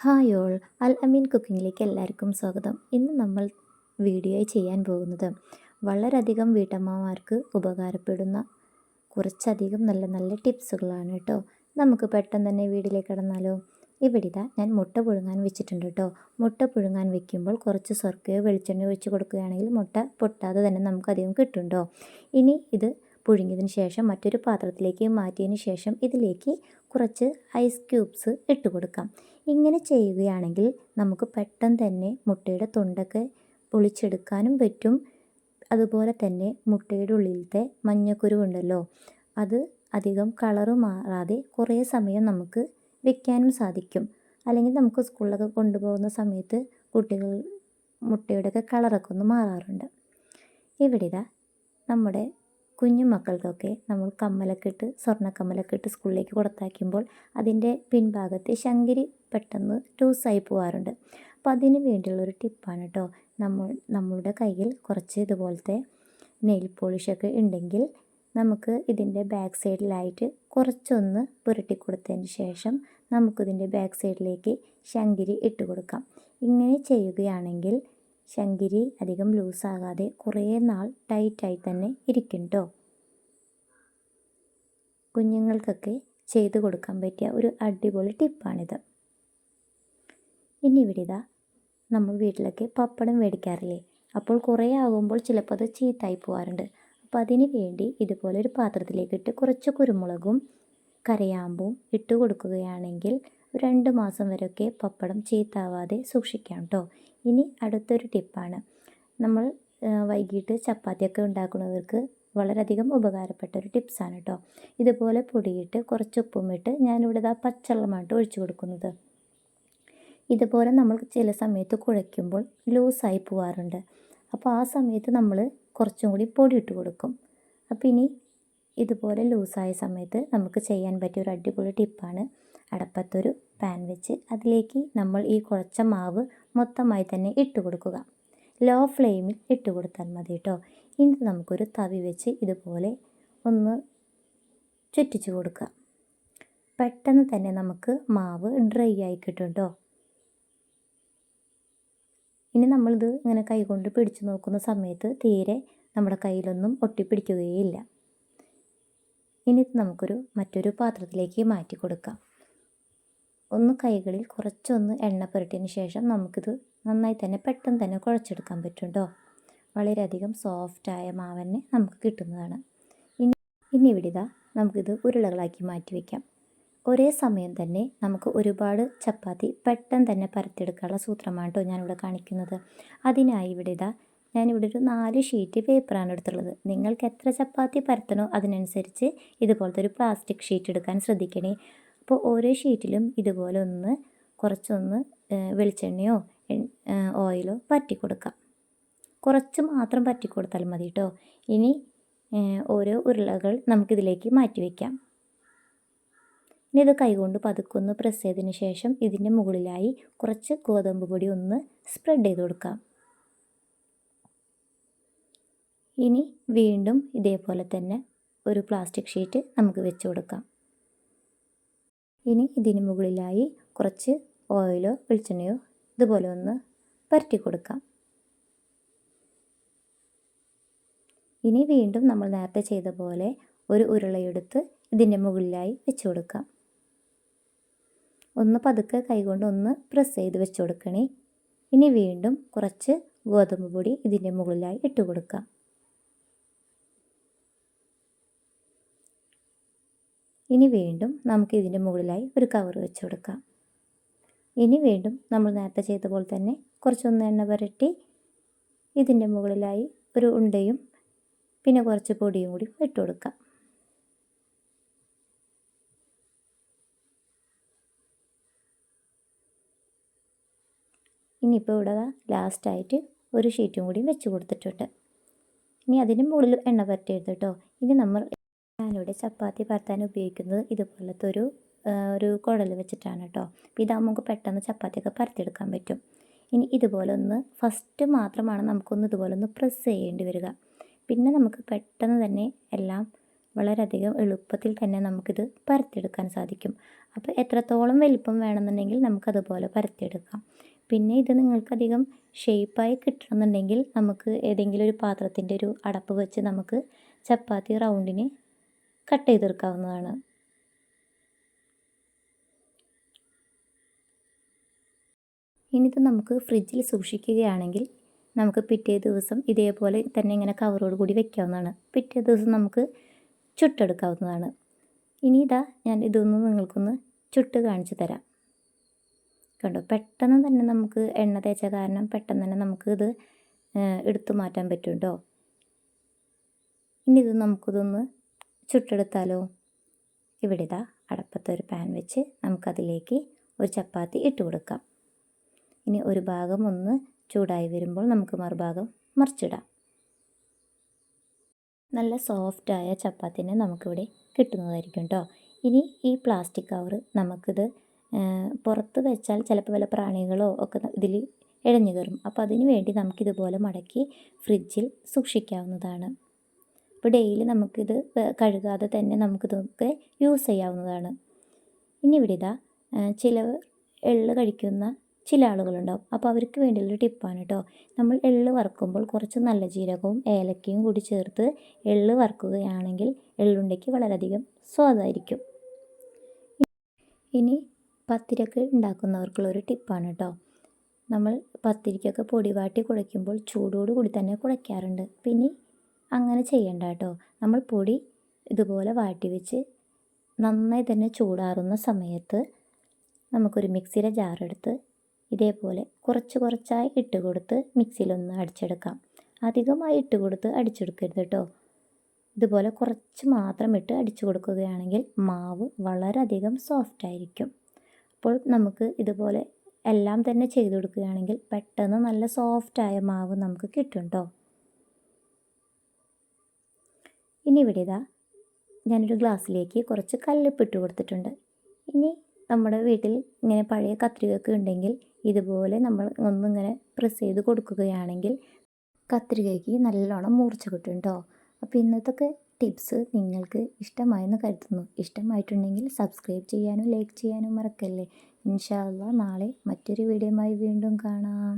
Hi all, അൽ അമീൻ കുക്കിങ്ങിലേക്ക് എല്ലാവർക്കും സ്വാഗതം. ഇന്ന് നമ്മൾ വീഡിയോ ചെയ്യാൻ പോകുന്നത് വളരെയധികം വീട്ടമ്മമാർക്ക് ഉപകാരപ്പെടുന്ന കുറച്ചധികം നല്ല നല്ല ടിപ്സുകളാണ് കേട്ടോ. നമുക്ക് പെട്ടെന്ന് തന്നെ വീട്ടിലേക്ക് കടന്നാലോ. ഇവിടെ ഞാൻ മുട്ട പുഴുങ്ങാൻ വെച്ചിട്ടുണ്ട് കേട്ടോ. മുട്ട പുഴുങ്ങാൻ വെക്കുമ്പോൾ കുറച്ച് സ്വർക്കയോ വെളിച്ചെണ്ണയോ ഒഴിച്ച് കൊടുക്കുകയാണെങ്കിൽ മുട്ട പൊട്ടാതെ തന്നെ നമുക്കധികം കിട്ടും കേട്ടോ. ഇനി ഇത് പുഴുങ്ങിയതിന് ശേഷം മറ്റൊരു പാത്രത്തിലേക്ക് മാറ്റിയതിന് ശേഷം ഇതിലേക്ക് കുറച്ച് ഐസ് ക്യൂബ്സ് ഇട്ട് കൊടുക്കാം. ഇങ്ങനെ ചെയ്യുകയാണെങ്കിൽ നമുക്ക് പെട്ടെന്ന് തന്നെ മുട്ടയുടെ തൊണ്ടൊക്കെ പൊളിച്ചെടുക്കാനും പറ്റും. അതുപോലെ തന്നെ മുട്ടയുടെ ഉള്ളിലത്തെ മഞ്ഞക്കുരു ഉണ്ടല്ലോ, അത് അധികം കളറ് മാറാതെ കുറേ സമയം നമുക്ക് വെക്കാനും സാധിക്കും. അല്ലെങ്കിൽ നമുക്ക് സ്കൂളിലൊക്കെ കൊണ്ടുപോകുന്ന സമയത്ത് കുട്ടികൾ മുട്ടയുടെയൊക്കെ കളറൊക്കെ ഒന്ന് മാറാറുണ്ട്. ഇവിടെ നമ്മുടെ കുഞ്ഞു മക്കൾക്കൊക്കെ നമ്മൾ കമ്മലൊക്കെ ഇട്ട് സ്വർണ്ണക്കമ്മലൊക്കെ ഇട്ട് സ്കൂളിലേക്ക് കൊടുത്തയക്കുമ്പോൾ അതിൻ്റെ പിൻഭാഗത്തെ ശങ്കരി പെട്ടെന്ന് ലൂസായി പോകാറുണ്ട്. അപ്പോൾ അതിന് വേണ്ടിയുള്ളൊരു ടിപ്പാണ് കേട്ടോ. നമ്മളുടെ കയ്യിൽ കുറച്ച് ഇതുപോലത്തെ നെയിൽ പോളിഷൊക്കെ ഉണ്ടെങ്കിൽ നമുക്ക് ഇതിൻ്റെ ബാക്ക് സൈഡിലായിട്ട് കുറച്ചൊന്ന് പുരട്ടി കൊടുത്തതിന് ശേഷം നമുക്കിതിൻ്റെ ബാക്ക് സൈഡിലേക്ക് ശങ്കരി ഇട്ട് കൊടുക്കാം. ഇങ്ങനെ ചെയ്യുകയാണെങ്കിൽ ശങ്കരി അധികം ലൂസാകാതെ കുറേ നാൾ ടൈറ്റായി തന്നെ ഇരിക്കും കേട്ടോ. കുഞ്ഞുങ്ങൾക്കൊക്കെ ചെയ്ത് കൊടുക്കാൻ പറ്റിയ ഒരു അടിപൊളി ടിപ്പാണിത്. ഇനി ഇവിടെ നമ്മൾ വീട്ടിലൊക്കെ പപ്പടം മേടിക്കാറില്ലേ, അപ്പോൾ കുറേ ആകുമ്പോൾ ചിലപ്പോൾ അത് ചീത്തായി പോകാറുണ്ട്. അപ്പോൾ അതിന് വേണ്ടി ഇതുപോലെ ഒരു പാത്രത്തിലേക്കിട്ട് കുറച്ച് കുരുമുളകും കരയാമ്പും ഇട്ട് കൊടുക്കുകയാണെങ്കിൽ 2 മാസം വരെയൊക്കെ പപ്പടം ചീത്താവാതെ സൂക്ഷിക്കാം കേട്ടോ. ഇനി അടുത്തൊരു ടിപ്പാണ്. നമ്മൾ വൈകിട്ട് ചപ്പാത്തിയൊക്കെ ഉണ്ടാക്കുന്നവർക്ക് വളരെയധികം ഉപകാരപ്പെട്ട ഒരു ടിപ്സാണ് കേട്ടോ. ഇതുപോലെ പൊടിയിട്ട് കുറച്ച് ഉപ്പുമിട്ട് ഞാനിവിടെ പച്ചവെള്ളമായിട്ട് ഒഴിച്ചു കൊടുക്കുന്നത്. ഇതുപോലെ നമ്മൾ ചില സമയത്ത് കുഴയ്ക്കുമ്പോൾ ലൂസായി പോവാറുണ്ട്. അപ്പോൾ ആ സമയത്ത് നമ്മൾ കുറച്ചും കൂടി പൊടി ഇട്ട് കൊടുക്കും. അപ്പോൾ ഇനി ഇതുപോലെ ലൂസായ സമയത്ത് നമുക്ക് ചെയ്യാൻ പറ്റിയ ഒരു അടിപൊളി ടിപ്പാണ്. അടപ്പത്തൊരു പാൻ വെച്ച് അതിലേക്ക് നമ്മൾ ഈ കുഴച്ച മാവ് മൊത്തമായി തന്നെ ഇട്ട് കൊടുക്കുക. ലോ ഫ്ലെയിമിൽ ഇട്ട് കൊടുത്താൽ മതി കേട്ടോ. ഇനി നമുക്കൊരു തവി വെച്ച് ഇതുപോലെ ഒന്ന് ചുറ്റിച്ച് കൊടുക്കുക. പെട്ടെന്ന് തന്നെ നമുക്ക് മാവ് ഡ്രൈ ആയി കിട്ടും കേട്ടോ. ഇനി നമ്മളിത് ഇങ്ങനെ കൈകൊണ്ട് പിടിച്ചു നോക്കുന്ന സമയത്ത് തീരെ നമ്മുടെ കയ്യിലൊന്നും ഒട്ടിപ്പിടിക്കുകയില്ല. ഇനി മറ്റൊരു പാത്രത്തിലേക്ക് മാറ്റി കൊടുക്കാം. കൈകളിൽ കുറച്ചൊന്ന് എണ്ണ പുരട്ടിയതിന് ശേഷം നമുക്കിത് നന്നായി തന്നെ പെട്ടെന്ന് തന്നെ കുഴച്ചെടുക്കാൻ പറ്റും കേട്ടോ. വളരെയധികം സോഫ്റ്റായ മാവന്നെ നമുക്ക് കിട്ടുന്നതാണ്. ഇനി ഇവിടെ നമുക്കിത് ഉരുളകളാക്കി മാറ്റി വയ്ക്കാം. ഒരേ സമയം തന്നെ നമുക്ക് ഒരുപാട് ചപ്പാത്തി പെട്ടെന്ന് തന്നെ പരത്തിയെടുക്കാനുള്ള സൂത്രമാണ് കേട്ടോ ഞാനിവിടെ കാണിക്കുന്നത്. അതിനായി ഞാനിവിടെ ഒരു 4 ഷീറ്റ് പേപ്പറാണ് എടുത്തുള്ളത്. നിങ്ങൾക്ക് എത്ര ചപ്പാത്തി പരത്തണോ അതിനനുസരിച്ച് ഇതുപോലത്തെ ഒരു പ്ലാസ്റ്റിക് ഷീറ്റ് എടുക്കാൻ ശ്രദ്ധിക്കണേ. അപ്പോൾ ഓരോ ഷീറ്റിലും ഇതുപോലെ കുറച്ചൊന്ന് വെളിച്ചെണ്ണയോ ഓയിലോ പറ്റി കൊടുക്കാം. കുറച്ച് മാത്രം പറ്റി കൊടുത്താൽ മതി കേട്ടോ. ഇനി ഓരോ ഉരുളകൾ നമുക്കിതിലേക്ക് മാറ്റി വയ്ക്കാം. ഇനി ഇത് കൈകൊണ്ട് പതുക്കൊന്ന് പ്രസ് ചെയ്തതിന് ശേഷം ഇതിൻ്റെ മുകളിലായി കുറച്ച് ഗോതമ്പ് പൊടി ഒന്ന് സ്പ്രെഡ് ചെയ്ത് കൊടുക്കാം. ഇനി വീണ്ടും ഇതേപോലെ തന്നെ ഒരു പ്ലാസ്റ്റിക് ഷീറ്റ് നമുക്ക് വെച്ച് കൊടുക്കാം. ഇനി ഇതിന് മുകളിലായി കുറച്ച് ഓയിലോ വെളിച്ചെണ്ണയോ ഇതുപോലെ ഒന്ന് പരട്ടി കൊടുക്കാം. ഇനി വീണ്ടും നമ്മൾ നേരത്തെ ചെയ്ത പോലെ ഒരു ഉരുളയെടുത്ത് ഇതിൻ്റെ മുകളിലായി വെച്ച് കൊടുക്കാം. പതുക്കെ കൈകൊണ്ട് പ്രസ് ചെയ്ത് വെച്ച് കൊടുക്കണേ. ഇനി വീണ്ടും കുറച്ച് ഗോതമ്പ് പൊടി ഇതിൻ്റെ മുകളിലായി ഇട്ട് കൊടുക്കാം. ഇനി വീണ്ടും നമുക്ക് ഇതിൻ്റെ മുകളിലായി ഒരു കവർ വെച്ച് കൊടുക്കാം. ഇനി വീണ്ടും നമ്മൾ നേരത്തെ ചെയ്ത പോലെ തന്നെ കുറച്ചൊന്ന് എണ്ണ പുരട്ടി ഇതിൻ്റെ മുകളിലായി ഒരു ഉണ്ടയും പിന്നെ കുറച്ച് പൊടിയും കൂടി ഇട്ട് കൊടുക്കാം. ഇനിയിപ്പോൾ ഇവിടെ ലാസ്റ്റായിട്ട് ഒരു ഷീറ്റും കൂടി വെച്ച് കൊടുത്തിട്ടുണ്ട്. ഇനി അതിന് മുകളിൽ എണ്ണ പുരട്ടരുത് കേട്ടോ. ഇനി ഞാനിവിടെ ചപ്പാത്തി പരത്താൻ ഉപയോഗിക്കുന്നത് ഇതുപോലത്തെ ഒരു കുഴൽ വെച്ചിട്ടാണ് കേട്ടോ. അപ്പോൾ ഇതാകുമ്പോൾ നമുക്ക് പെട്ടെന്ന് ചപ്പാത്തിയൊക്കെ പരത്തിയെടുക്കാൻ പറ്റും. ഇനി ഇതുപോലെ ഫസ്റ്റ് മാത്രമാണ് നമുക്കൊന്ന് ഇതുപോലെ പ്രസ് ചെയ്യേണ്ടി വരിക. പിന്നെ നമുക്ക് പെട്ടെന്ന് തന്നെ എല്ലാം വളരെയധികം എളുപ്പത്തിൽ തന്നെ നമുക്കിത് പരത്തിയെടുക്കാൻ സാധിക്കും. അപ്പോൾ എത്രത്തോളം വലിപ്പം വേണമെന്നുണ്ടെങ്കിൽ നമുക്കതുപോലെ പരത്തിയെടുക്കാം. പിന്നെ ഇത് നിങ്ങൾക്കധികം ഷേപ്പായി കിട്ടണമെന്നുണ്ടെങ്കിൽ നമുക്ക് ഏതെങ്കിലും ഒരു പാത്രത്തിൻ്റെ ഒരു അടപ്പ് വെച്ച് നമുക്ക് ചപ്പാത്തി റൗണ്ടിന് കട്ട് ചെയ്തെടുക്കാവുന്നതാണ്. ഇനിയിത് നമുക്ക് ഫ്രിഡ്ജിൽ സൂക്ഷിക്കുകയാണെങ്കിൽ നമുക്ക് പിറ്റേ ദിവസം ഇതേപോലെ തന്നെ ഇങ്ങനെ കവറോട് കൂടി വെക്കാവുന്നതാണ്. പിറ്റേ ദിവസം നമുക്ക് ചുട്ടെടുക്കാവുന്നതാണ്. ഇനി ഇതാ ഞാൻ ഇതൊന്ന് നിങ്ങൾക്കൊന്ന് ചുട്ട് കാണിച്ചു തരാം. കണ്ടോ, പെട്ടെന്ന് തന്നെ നമുക്ക് എണ്ണ തേച്ച കാരണം പെട്ടെന്ന് തന്നെ നമുക്ക് ഇത് എടുത്തു മാറ്റാൻ പറ്റും കേട്ടോ. ഇനി ഇത് നമുക്കിതൊന്ന് ചുട്ടെടുത്താലോ. ഇവിടെ ഇതാ അടപ്പത്തൊരു പാൻ വെച്ച് നമുക്കതിലേക്ക് ഒരു ചപ്പാത്തി ഇട്ട് കൊടുക്കാം. ഇനി ഒരു ഭാഗം ഒന്ന് ചൂടായി വരുമ്പോൾ നമുക്ക് മറുഭാഗം മറിച്ചിടാം. നല്ല സോഫ്റ്റായ ചപ്പാത്തിനെ നമുക്കിവിടെ കിട്ടുന്നതായിരിക്കും കേട്ടോ. ഇനി ഈ പ്ലാസ്റ്റിക് കവർ നമുക്കിത് പുറത്ത് വെച്ചാൽ ചിലപ്പോൾ വല്ല പ്രാണികളോ ഒക്കെ ഇതിൽ ഇഴഞ്ഞു കയറും. അപ്പോൾ അതിന് വേണ്ടി നമുക്കിതുപോലെ മടക്കി ഫ്രിഡ്ജിൽ സൂക്ഷിക്കാവുന്നതാണ്. അപ്പോൾ ഡെയിലി നമുക്കിത് കഴുകാതെ തന്നെ നമുക്കിതൊക്കെ യൂസ് ചെയ്യാവുന്നതാണ്. ഇനി ഇവിടെ ഇതാ ചിലർ എള്ള് കഴിക്കുന്ന ചില ആളുകളുണ്ടാവും. അപ്പോൾ അവർക്ക് വേണ്ടിയുള്ളൊരു ടിപ്പാണ് കേട്ടോ. നമ്മൾ എള്ള് വറുക്കുമ്പോൾ കുറച്ച് നല്ല ജീരകവും ഏലക്കയും കൂടി ചേർത്ത് എള്ള് വറുക്കുകയാണെങ്കിൽ എള്ളുണ്ടയ്ക്ക് വളരെയധികം സ്വാദായിരിക്കും. ഇനി പത്തിരിയൊക്കെ ഉണ്ടാക്കുന്നവർക്കുള്ളൊരു ടിപ്പാണ് കേട്ടോ. നമ്മൾ പത്തിരിക്കൊക്കെ പൊടി വാട്ടി കുഴയ്ക്കുമ്പോൾ ചൂടോട് കൂടി തന്നെ കുഴയ്ക്കാറുണ്ട്. പിന്നെ അങ്ങനെ ചെയ്യണ്ട കേട്ടോ. നമ്മൾ പൊടി ഇതുപോലെ വാട്ടി വെച്ച് നന്നായി തന്നെ ചൂടാറുന്ന സമയത്ത് നമുക്കൊരു മിക്സിയുടെ ജാറെടുത്ത് ഇതേപോലെ കുറച്ച് കുറച്ചായി ഇട്ട് കൊടുത്ത് മിക്സിയിലൊന്ന് അടിച്ചെടുക്കാം. അധികമായി ഇട്ട് കൊടുത്ത് അടിച്ചെടുക്കരുത് കേട്ടോ. ഇതുപോലെ കുറച്ച് മാത്രം ഇട്ട് അടിച്ചു കൊടുക്കുകയാണെങ്കിൽ മാവ് വളരെയധികം സോഫ്റ്റായിരിക്കും. അപ്പോൾ നമുക്ക് ഇതുപോലെ എല്ലാം തന്നെ ചെയ്ത് കൊടുക്കുകയാണെങ്കിൽ പെട്ടെന്ന് നല്ല സോഫ്റ്റായ മാവ് നമുക്ക് കിട്ടും കേട്ടോ. ഇനി ഇവിടെ ഇതാ ഞാനൊരു ഗ്ലാസ്സിലേക്ക് കുറച്ച് കല്ലുപ്പ് ഇട്ട് കൊടുത്തിട്ടുണ്ട്. ഇനി നമ്മുടെ വീട്ടിൽ ഇങ്ങനെ പഴയ കത്രികയൊക്കെ ഉണ്ടെങ്കിൽ ഇതുപോലെ നമ്മൾ ഒന്നിങ്ങനെ പ്രസ് ചെയ്ത് കൊടുക്കുകയാണെങ്കിൽ കത്രികയ്ക്ക് നല്ലോണം മൂർച്ച കിട്ടും കേട്ടോ. അപ്പോൾ ഇന്നത്തെ ടിപ്സ് നിങ്ങൾക്ക് ഇഷ്ടമായെന്ന് കരുതുന്നു. ഇഷ്ടമായിട്ടുണ്ടെങ്കിൽ സബ്സ്ക്രൈബ് ചെയ്യാനും ലൈക്ക് ചെയ്യാനും മറക്കല്ലേ. ഇൻഷാ അല്ലാഹ് നാളെ മറ്റൊരു വീഡിയോയുമായി വീണ്ടും കാണാം.